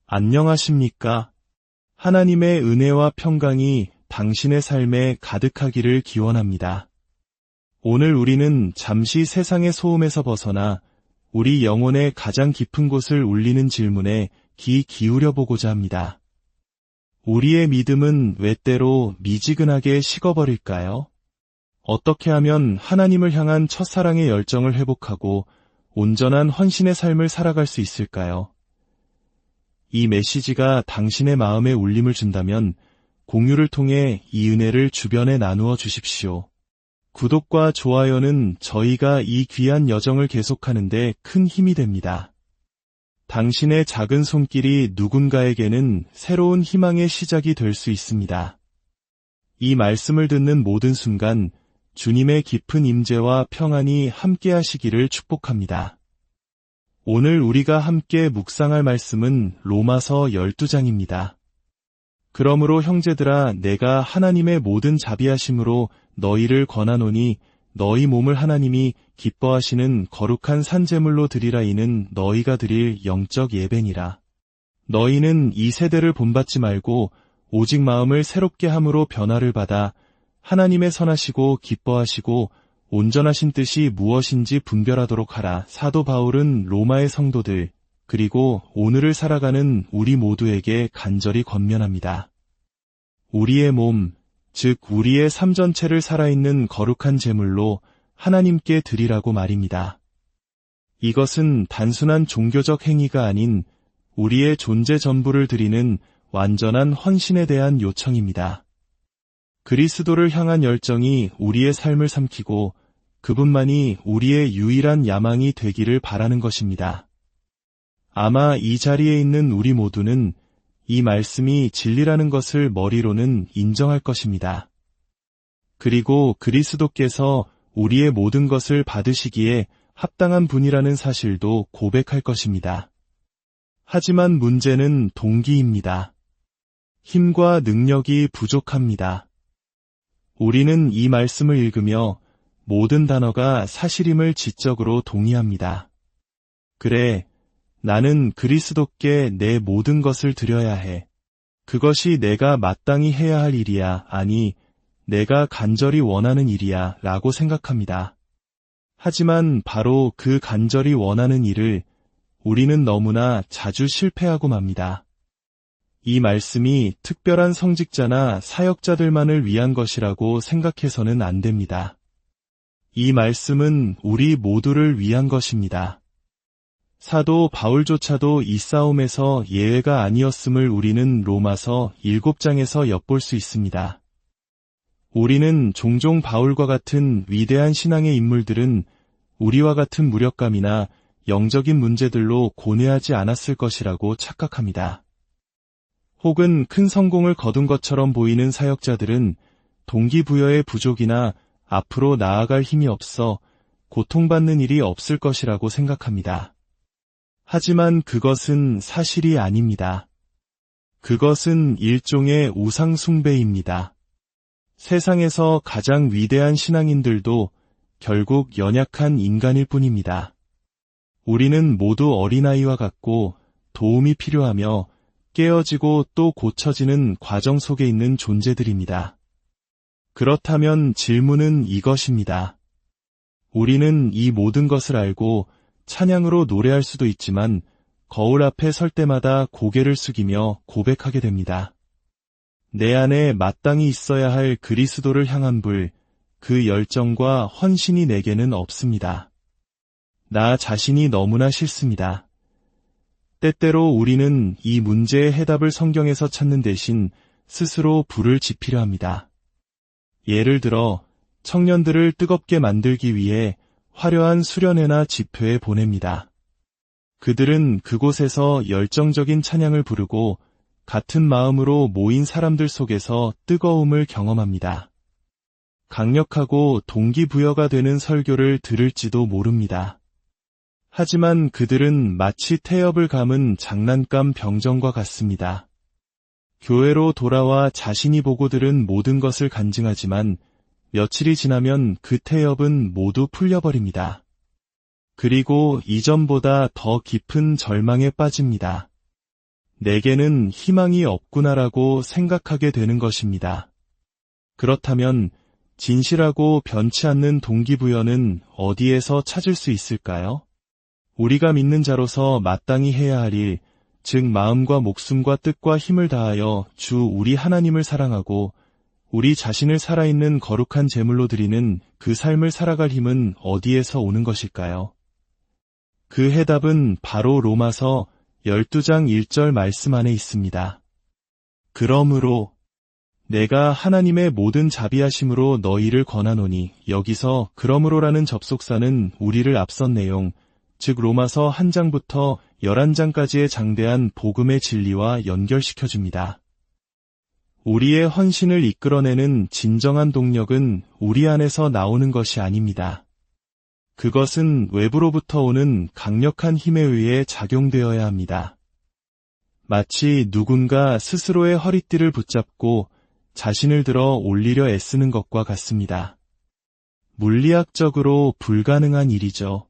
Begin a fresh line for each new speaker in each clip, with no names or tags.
안녕하십니까? 하나님의 은혜와 평강이 당신의 삶에 가득하기를 기원합니다. 오늘 우리는 잠시 세상의 소음에서 벗어나 우리 영혼의 가장 깊은 곳을 울리는 질문에 귀 기울여 보고자 합니다. 우리의 믿음은 왜 때로 미지근하게 식어버릴까요? 어떻게 하면 하나님을 향한 첫사랑의 열정을 회복하고 온전한 헌신의 삶을 살아갈 수 있을까요? 이 메시지가 당신의 마음에 울림을 준다면 공유를 통해 이 은혜를 주변에 나누어 주십시오. 구독과 좋아요는 저희가 이 귀한 여정을 계속하는 데 큰 힘이 됩니다. 당신의 작은 손길이 누군가에게는 새로운 희망의 시작이 될 수 있습니다. 이 말씀을 듣는 모든 순간 주님의 깊은 임재와 평안이 함께 하시기를 축복합니다. 오늘 우리가 함께 묵상할 말씀은 로마서 12장입니다. 그러므로 형제들아 내가 하나님의 모든 자비하심으로 너희를 권하노니 너희 몸을 하나님이 기뻐하시는 거룩한 산제물로 드리라. 이는 너희가 드릴 영적 예배니라. 너희는 이 세대를 본받지 말고 오직 마음을 새롭게 함으로 변화를 받아 하나님의 선하시고 기뻐하시고 온전하신 뜻이 무엇인지 분별하도록 하라. 사도 바울은 로마의 성도들 그리고 오늘을 살아가는 우리 모두에게 간절히 권면합니다. 우리의 몸, 즉 우리의 삶 전체를 살아있는 거룩한 제물로 하나님께 드리라고 말입니다. 이것은 단순한 종교적 행위가 아닌 우리의 존재 전부를 드리는 완전한 헌신에 대한 요청입니다. 그리스도를 향한 열정이 우리의 삶을 삼키고 그분만이 우리의 유일한 야망이 되기를 바라는 것입니다. 아마 이 자리에 있는 우리 모두는 이 말씀이 진리라는 것을 머리로는 인정할 것입니다. 그리고 그리스도께서 우리의 모든 것을 받으시기에 합당한 분이라는 사실도 고백할 것입니다. 하지만 문제는 동기입니다. 힘과 능력이 부족합니다. 우리는 이 말씀을 읽으며 모든 단어가 사실임을 지적으로 동의합니다. 그래, 나는 그리스도께 내 모든 것을 드려야 해. 그것이 내가 마땅히 해야 할 일이야. 아니, 내가 간절히 원하는 일이야 라고 생각합니다. 하지만 바로 그 간절히 원하는 일을 우리는 너무나 자주 실패하고 맙니다. 이 말씀이 특별한 성직자나 사역자들만을 위한 것이라고 생각해서는 안 됩니다. 이 말씀은 우리 모두를 위한 것입니다. 사도 바울조차도 이 싸움에서 예외가 아니었음을 우리는 로마서 7장에서 엿볼 수 있습니다. 우리는 종종 바울과 같은 위대한 신앙의 인물들은 우리와 같은 무력감이나 영적인 문제들로 고뇌하지 않았을 것이라고 착각합니다. 혹은 큰 성공을 거둔 것처럼 보이는 사역자들은 동기부여의 부족이나 앞으로 나아갈 힘이 없어 고통받는 일이 없을 것이라고 생각합니다. 하지만 그것은 사실이 아닙니다. 그것은 일종의 우상숭배입니다. 세상에서 가장 위대한 신앙인들도 결국 연약한 인간일 뿐입니다. 우리는 모두 어린아이와 같고 도움이 필요하며 깨어지고 또 고쳐지는 과정 속에 있는 존재들입니다. 그렇다면 질문은 이것입니다. 우리는 이 모든 것을 알고 찬양으로 노래할 수도 있지만 거울 앞에 설 때마다 고개를 숙이며 고백하게 됩니다. 내 안에 마땅히 있어야 할 그리스도를 향한 불, 그 열정과 헌신이 내게는 없습니다. 나 자신이 너무나 싫습니다. 때때로 우리는 이 문제의 해답을 성경에서 찾는 대신 스스로 불을 지피려 합니다. 예를 들어 청년들을 뜨겁게 만들기 위해 화려한 수련회나 집회에 보냅니다. 그들은 그곳에서 열정적인 찬양을 부르고 같은 마음으로 모인 사람들 속에서 뜨거움을 경험합니다. 강력하고 동기부여가 되는 설교를 들을지도 모릅니다. 하지만 그들은 마치 태엽을 감은 장난감 병정과 같습니다. 교회로 돌아와 자신이 보고 들은 모든 것을 간증하지만 며칠이 지나면 그 태엽은 모두 풀려버립니다. 그리고 이전보다 더 깊은 절망에 빠집니다. 내게는 희망이 없구나라고 생각하게 되는 것입니다. 그렇다면 진실하고 변치 않는 동기부여는 어디에서 찾을 수 있을까요? 우리가 믿는 자로서 마땅히 해야 할 일, 즉 마음과 목숨과 뜻과 힘을 다하여 주 우리 하나님을 사랑하고 우리 자신을 살아있는 거룩한 제물로 드리는 그 삶을 살아갈 힘은 어디에서 오는 것일까요? 그 해답은 바로 로마서 12장 1절 말씀 안에 있습니다. 그러므로 내가 하나님의 모든 자비하심으로 너희를 권하노니, 여기서 그러므로라는 접속사는 우리를 앞선 내용, 즉 로마서 1장부터 11장까지의 장대한 복음의 진리와 연결시켜줍니다. 우리의 헌신을 이끌어내는 진정한 동력은 우리 안에서 나오는 것이 아닙니다. 그것은 외부로부터 오는 강력한 힘에 의해 작용되어야 합니다. 마치 누군가 스스로의 허리띠를 붙잡고 자신을 들어 올리려 애쓰는 것과 같습니다. 물리학적으로 불가능한 일이죠.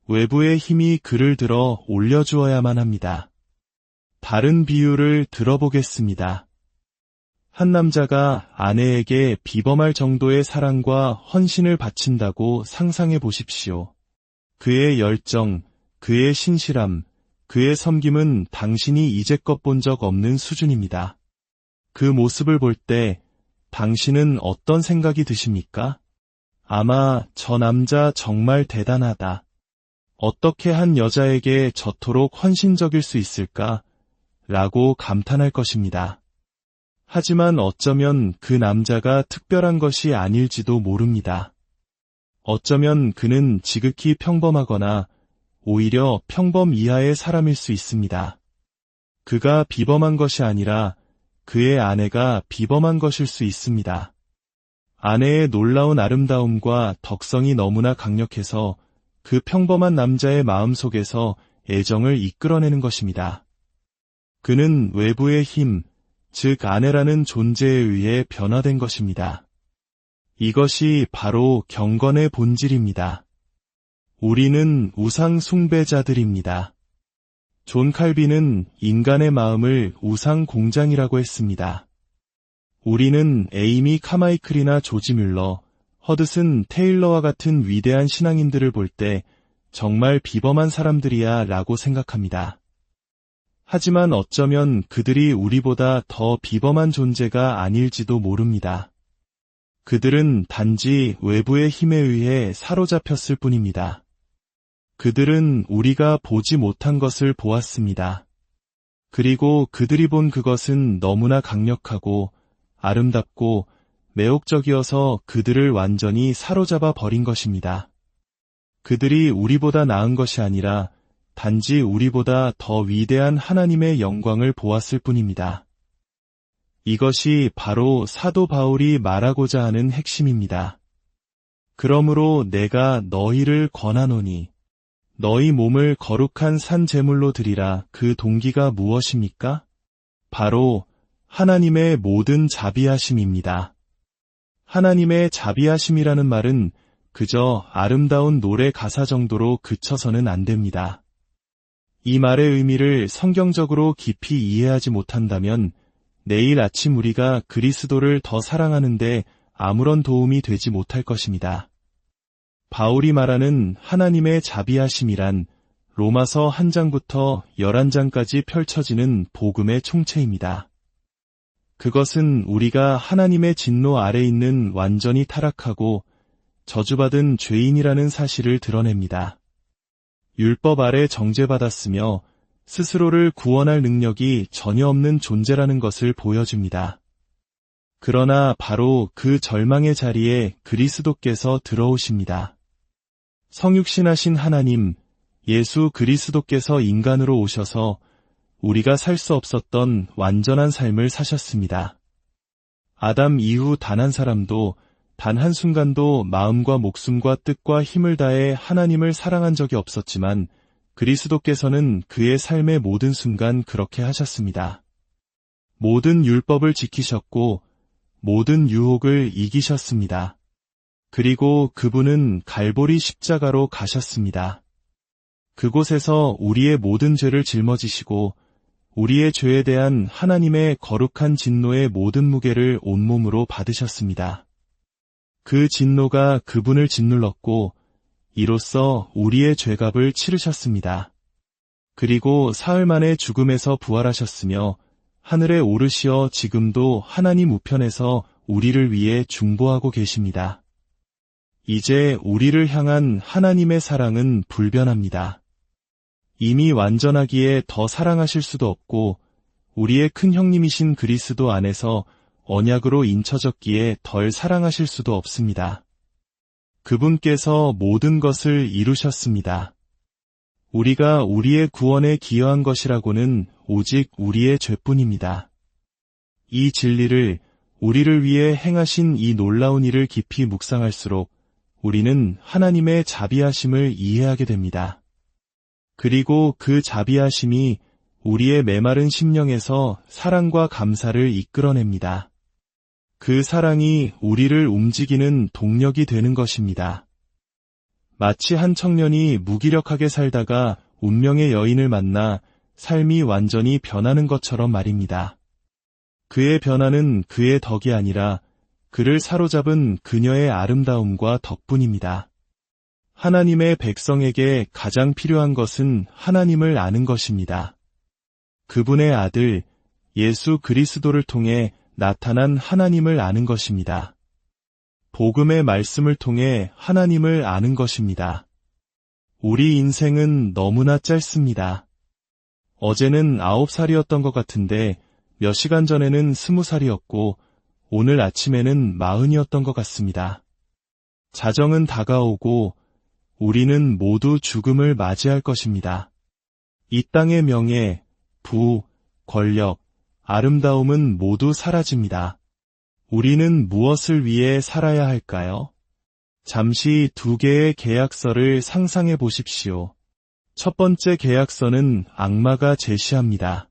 외부의 힘이 그를 들어 올려주어야만 합니다. 다른 비유를 들어보겠습니다. 한 남자가 아내에게 비범할 정도의 사랑과 헌신을 바친다고 상상해 보십시오. 그의 열정, 그의 신실함, 그의 섬김은 당신이 이제껏 본 적 없는 수준입니다. 그 모습을 볼 때 당신은 어떤 생각이 드십니까? 아마 저 남자 정말 대단하다. 어떻게 한 여자에게 저토록 헌신적일 수 있을까? 라고 감탄할 것입니다. 하지만 어쩌면 그 남자가 특별한 것이 아닐지도 모릅니다. 어쩌면 그는 지극히 평범하거나 오히려 평범 이하의 사람일 수 있습니다. 그가 비범한 것이 아니라 그의 아내가 비범한 것일 수 있습니다. 아내의 놀라운 아름다움과 덕성이 너무나 강력해서 그 평범한 남자의 마음속에서 애정을 이끌어내는 것입니다. 그는 외부의 힘, 즉 아내라는 존재에 의해 변화된 것입니다. 이것이 바로 경건의 본질입니다. 우리는 우상 숭배자들입니다. 존 칼빈은 인간의 마음을 우상 공장이라고 했습니다. 우리는 에이미 카마이클이나 조지 뮬러, 허드슨 테일러와 같은 위대한 신앙인들을 볼 때 정말 비범한 사람들이야 라고 생각합니다. 하지만 어쩌면 그들이 우리보다 더 비범한 존재가 아닐지도 모릅니다. 그들은 단지 외부의 힘에 의해 사로잡혔을 뿐입니다. 그들은 우리가 보지 못한 것을 보았습니다. 그리고 그들이 본 그것은 너무나 강력하고 아름답고 매혹적이어서 그들을 완전히 사로잡아 버린 것입니다. 그들이 우리보다 나은 것이 아니라 단지 우리보다 더 위대한 하나님의 영광을 보았을 뿐입니다. 이것이 바로 사도 바울이 말하고자 하는 핵심입니다. 그러므로 내가 너희를 권하노니, 너희 몸을 거룩한 산 제물로 드리라. 그 동기가 무엇입니까? 바로 하나님의 모든 자비하심입니다. 하나님의 자비하심이라는 말은 그저 아름다운 노래 가사 정도로 그쳐서는 안 됩니다. 이 말의 의미를 성경적으로 깊이 이해하지 못한다면 내일 아침 우리가 그리스도를 더 사랑하는데 아무런 도움이 되지 못할 것입니다. 바울이 말하는 하나님의 자비하심이란 로마서 1장부터 11장까지 펼쳐지는 복음의 총체입니다. 그것은 우리가 하나님의 진노 아래 있는 완전히 타락하고 저주받은 죄인이라는 사실을 드러냅니다. 율법 아래 정죄받았으며 스스로를 구원할 능력이 전혀 없는 존재라는 것을 보여줍니다. 그러나 바로 그 절망의 자리에 그리스도께서 들어오십니다. 성육신하신 하나님, 예수 그리스도께서 인간으로 오셔서 우리가 살 수 없었던 완전한 삶을 사셨습니다. 아담 이후 단 한 사람도 단 한순간도 마음과 목숨과 뜻과 힘을 다해 하나님을 사랑한 적이 없었지만 그리스도께서는 그의 삶의 모든 순간 그렇게 하셨습니다. 모든 율법을 지키셨고 모든 유혹을 이기셨습니다. 그리고 그분은 갈보리 십자가로 가셨습니다. 그곳에서 우리의 모든 죄를 짊어지시고 우리의 죄에 대한 하나님의 거룩한 진노의 모든 무게를 온몸으로 받으셨습니다. 그 진노가 그분을 짓눌렀고 이로써 우리의 죄값을 치르셨습니다. 그리고 사흘 만에 죽음에서 부활하셨으며 하늘에 오르시어 지금도 하나님 우편에서 우리를 위해 중보하고 계십니다. 이제 우리를 향한 하나님의 사랑은 불변합니다. 이미 완전하기에 더 사랑하실 수도 없고 우리의 큰 형님이신 그리스도 안에서 언약으로 인쳐졌기에 덜 사랑하실 수도 없습니다. 그분께서 모든 것을 이루셨습니다. 우리가 우리의 구원에 기여한 것이라고는 오직 우리의 죄뿐입니다. 이 진리를 우리를 위해 행하신 이 놀라운 일을 깊이 묵상할수록 우리는 하나님의 자비하심을 이해하게 됩니다. 그리고 그 자비하심이 우리의 메마른 심령에서 사랑과 감사를 이끌어냅니다. 그 사랑이 우리를 움직이는 동력이 되는 것입니다. 마치 한 청년이 무기력하게 살다가 운명의 여인을 만나 삶이 완전히 변하는 것처럼 말입니다. 그의 변화는 그의 덕이 아니라 그를 사로잡은 그녀의 아름다움과 덕분입니다. 하나님의 백성에게 가장 필요한 것은 하나님을 아는 것입니다. 그분의 아들 예수 그리스도를 통해 나타난 하나님을 아는 것입니다. 복음의 말씀을 통해 하나님을 아는 것입니다. 우리 인생은 너무나 짧습니다. 어제는 9살이었던 것 같은데 몇 시간 전에는 20살이었고 오늘 아침에는 40이었던 것 같습니다. 자정은 다가오고 우리는 모두 죽음을 맞이할 것입니다. 이 땅의 명예, 부, 권력, 아름다움은 모두 사라집니다. 우리는 무엇을 위해 살아야 할까요? 잠시 두 개의 계약서를 상상해 보십시오. 첫 번째 계약서는 악마가 제시합니다.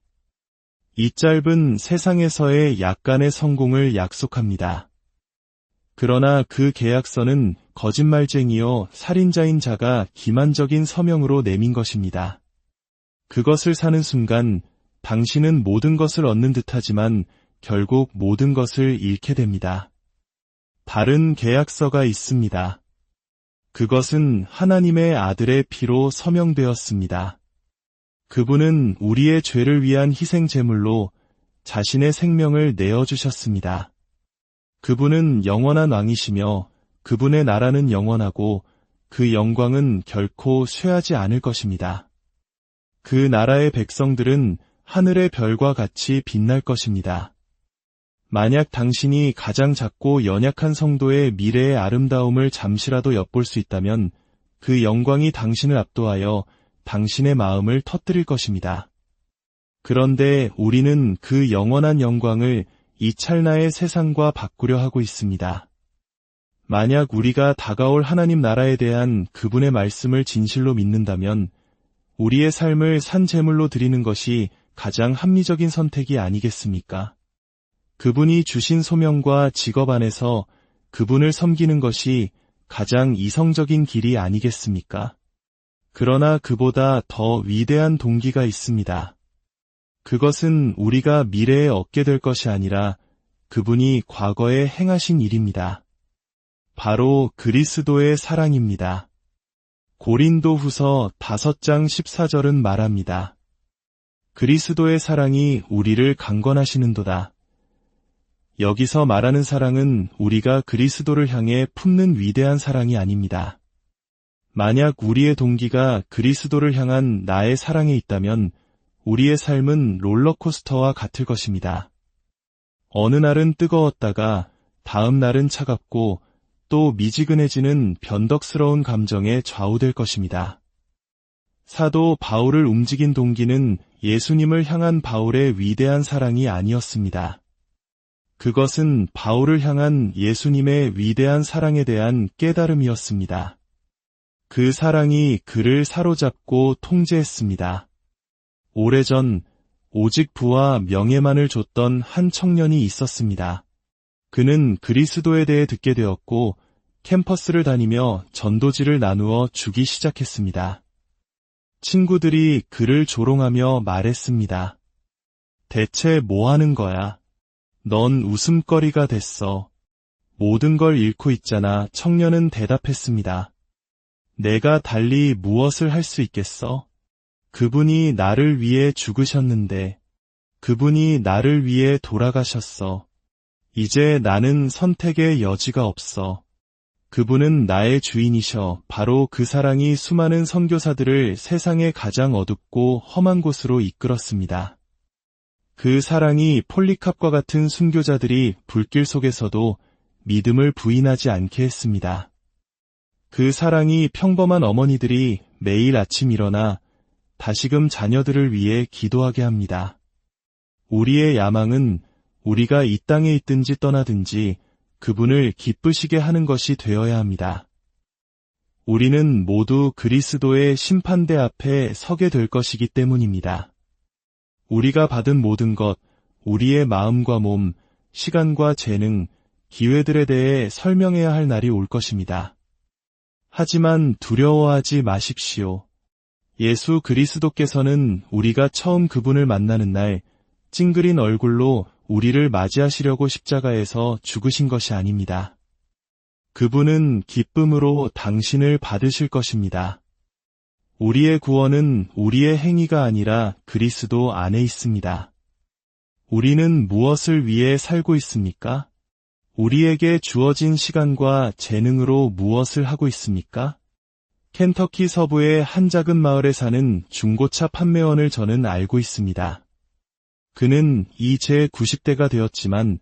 이 짧은 세상에서의 약간의 성공을 약속합니다. 그러나 그 계약서는 거짓말쟁이요 살인자인 자가 기만적인 서명으로 내민 것입니다. 그것을 사는 순간 당신은 모든 것을 얻는 듯하지만 결국 모든 것을 잃게 됩니다. 다른 계약서가 있습니다. 그것은 하나님의 아들의 피로 서명되었습니다. 그분은 우리의 죄를 위한 희생 제물로 자신의 생명을 내어주셨습니다. 그분은 영원한 왕이시며 그분의 나라는 영원하고 그 영광은 결코 쇠하지 않을 것입니다. 그 나라의 백성들은 하늘의 별과 같이 빛날 것입니다. 만약 당신이 가장 작고 연약한 성도의 미래의 아름다움을 잠시라도 엿볼 수 있다면 그 영광이 당신을 압도하여 당신의 마음을 터뜨릴 것입니다. 그런데 우리는 그 영원한 영광을 이 찰나의 세상과 바꾸려 하고 있습니다. 만약 우리가 다가올 하나님 나라에 대한 그분의 말씀을 진실로 믿는다면 우리의 삶을 산 제물로 드리는 것이 가장 합리적인 선택이 아니겠습니까? 그분이 주신 소명과 직업 안에서 그분을 섬기는 것이 가장 이성적인 길이 아니겠습니까? 그러나 그보다 더 위대한 동기가 있습니다. 그것은 우리가 미래에 얻게 될 것이 아니라 그분이 과거에 행하신 일입니다. 바로 그리스도의 사랑입니다. 고린도후서 5장 14절은 말합니다. 그리스도의 사랑이 우리를 강건하시는도다. 여기서 말하는 사랑은 우리가 그리스도를 향해 품는 위대한 사랑이 아닙니다. 만약 우리의 동기가 그리스도를 향한 나의 사랑에 있다면 우리의 삶은 롤러코스터와 같을 것입니다. 어느 날은 뜨거웠다가 다음 날은 차갑고 또 미지근해지는 변덕스러운 감정에 좌우될 것입니다. 사도 바울을 움직인 동기는 예수님을 향한 바울의 위대한 사랑이 아니었습니다. 그것은 바울을 향한 예수님의 위대한 사랑에 대한 깨달음이었습니다. 그 사랑이 그를 사로잡고 통제했습니다. 오래전 오직 부와 명예만을 줬던 한 청년이 있었습니다. 그는 그리스도에 대해 듣게 되었고 캠퍼스를 다니며 전도지를 나누어 주기 시작했습니다. 친구들이 그를 조롱하며 말했습니다. 대체 뭐 하는 거야? 넌 웃음거리가 됐어. 모든 걸 잃고 있잖아. 청년은 대답했습니다. 내가 달리 무엇을 할 수 있겠어? 그분이 나를 위해 죽으셨는데, 그분이 나를 위해 돌아가셨어. 이제 나는 선택의 여지가 없어. 그분은 나의 주인이셔. 바로 그 사랑이 수많은 선교사들을 세상의 가장 어둡고 험한 곳으로 이끌었습니다. 그 사랑이 폴리캅과 같은 순교자들이 불길 속에서도 믿음을 부인하지 않게 했습니다. 그 사랑이 평범한 어머니들이 매일 아침 일어나 다시금 자녀들을 위해 기도하게 합니다. 우리의 야망은 우리가 이 땅에 있든지 떠나든지 그분을 기쁘시게 하는 것이 되어야 합니다. 우리는 모두 그리스도의 심판대 앞에 서게 될 것이기 때문입니다. 우리가 받은 모든 것, 우리의 마음과 몸, 시간과 재능, 기회들에 대해 설명해야 할 날이 올 것입니다. 하지만 두려워하지 마십시오. 예수 그리스도께서는 우리가 처음 그분을 만나는 날 찡그린 얼굴로 우리를 맞이하시려고 십자가에서 죽으신 것이 아닙니다. 그분은 기쁨으로 당신을 받으실 것입니다. 우리의 구원은 우리의 행위가 아니라 그리스도 안에 있습니다. 우리는 무엇을 위해 살고 있습니까? 우리에게 주어진 시간과 재능으로 무엇을 하고 있습니까? 켄터키 서부의 한 작은 마을에 사는 중고차 판매원을 저는 알고 있습니다. 그는 이제 90대가 되었지만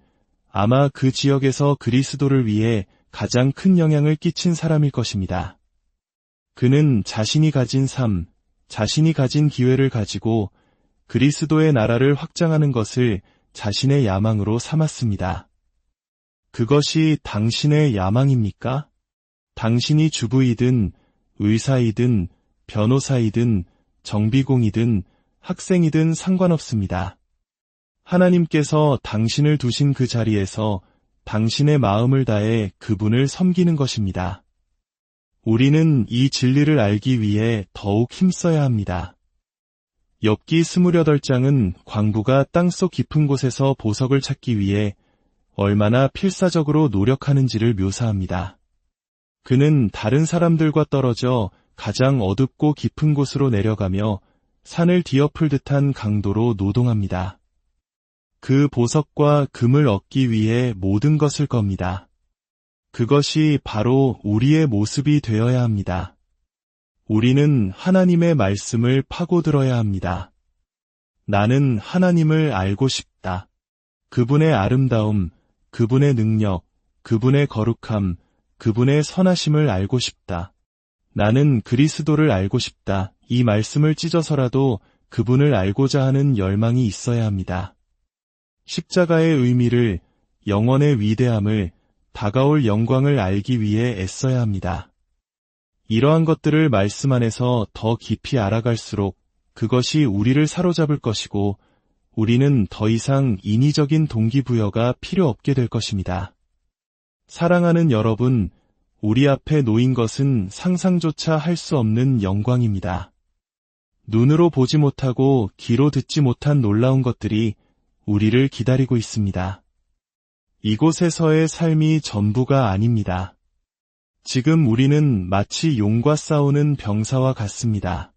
아마 그 지역에서 그리스도를 위해 가장 큰 영향을 끼친 사람일 것입니다. 그는 자신이 가진 삶, 자신이 가진 기회를 가지고 그리스도의 나라를 확장하는 것을 자신의 야망으로 삼았습니다. 그것이 당신의 야망입니까? 당신이 주부이든 의사이든 변호사이든 정비공이든 학생이든 상관없습니다. 하나님께서 당신을 두신 그 자리에서 당신의 마음을 다해 그분을 섬기는 것입니다. 우리는 이 진리를 알기 위해 더욱 힘써야 합니다. 욥기 28장은 광부가 땅속 깊은 곳에서 보석을 찾기 위해 얼마나 필사적으로 노력하는지를 묘사합니다. 그는 다른 사람들과 떨어져 가장 어둡고 깊은 곳으로 내려가며 산을 뒤엎을 듯한 강도로 노동합니다. 그 보석과 금을 얻기 위해 모든 것을 겁니다. 그것이 바로 우리의 모습이 되어야 합니다. 우리는 하나님의 말씀을 파고들어야 합니다. 나는 하나님을 알고 싶다. 그분의 아름다움, 그분의 능력, 그분의 거룩함, 그분의 선하심을 알고 싶다. 나는 그리스도를 알고 싶다. 이 말씀을 찢어서라도 그분을 알고자 하는 열망이 있어야 합니다. 십자가의 의미를, 영원의 위대함을, 다가올 영광을 알기 위해 애써야 합니다. 이러한 것들을 말씀 안에서 더 깊이 알아갈수록 그것이 우리를 사로잡을 것이고 우리는 더 이상 인위적인 동기부여가 필요 없게 될 것입니다. 사랑하는 여러분, 우리 앞에 놓인 것은 상상조차 할 수 없는 영광입니다. 눈으로 보지 못하고 귀로 듣지 못한 놀라운 것들이 우리를 기다리고 있습니다. 이곳에서의 삶이 전부가 아닙니다. 지금 우리는 마치 용과 싸우는 병사와 같습니다.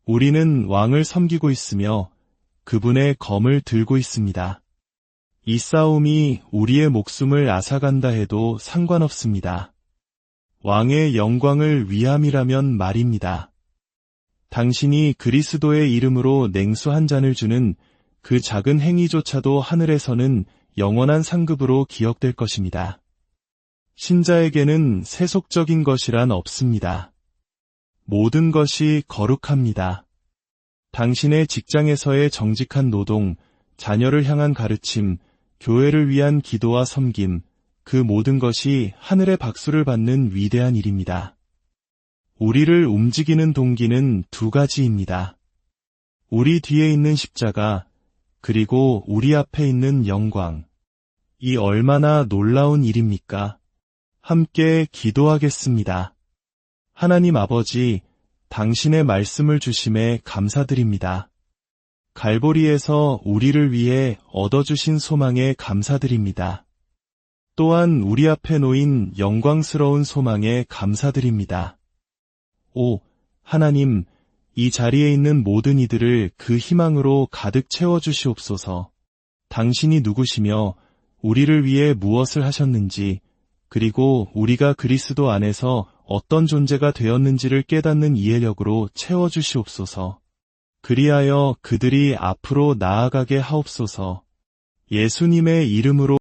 우리는 왕을 섬기고 있으며 그분의 검을 들고 있습니다. 이 싸움이 우리의 목숨을 앗아간다 해도 상관없습니다. 왕의 영광을 위함이라면 말입니다. 당신이 그리스도의 이름으로 냉수 한 잔을 주는 그 작은 행위조차도 하늘에서는 영원한 상급으로 기억될 것입니다. 신자에게는 세속적인 것이란 없습니다. 모든 것이 거룩합니다. 당신의 직장에서의 정직한 노동, 자녀를 향한 가르침, 교회를 위한 기도와 섬김, 그 모든 것이 하늘의 박수를 받는 위대한 일입니다. 우리를 움직이는 동기는 두 가지입니다. 우리 뒤에 있는 십자가, 그리고 우리 앞에 있는 영광. 이 얼마나 놀라운 일입니까? 함께 기도하겠습니다. 하나님 아버지, 당신의 말씀을 주심에 감사드립니다. 갈보리에서 우리를 위해 얻어주신 소망에 감사드립니다. 또한 우리 앞에 놓인 영광스러운 소망에 감사드립니다. 5. 하나님, 이 자리에 있는 모든 이들을 그 희망으로 가득 채워주시옵소서. 당신이 누구시며 우리를 위해 무엇을 하셨는지, 그리고 우리가 그리스도 안에서 어떤 존재가 되었는지를 깨닫는 이해력으로 채워주시옵소서. 그리하여 그들이 앞으로 나아가게 하옵소서. 예수님의 이름으로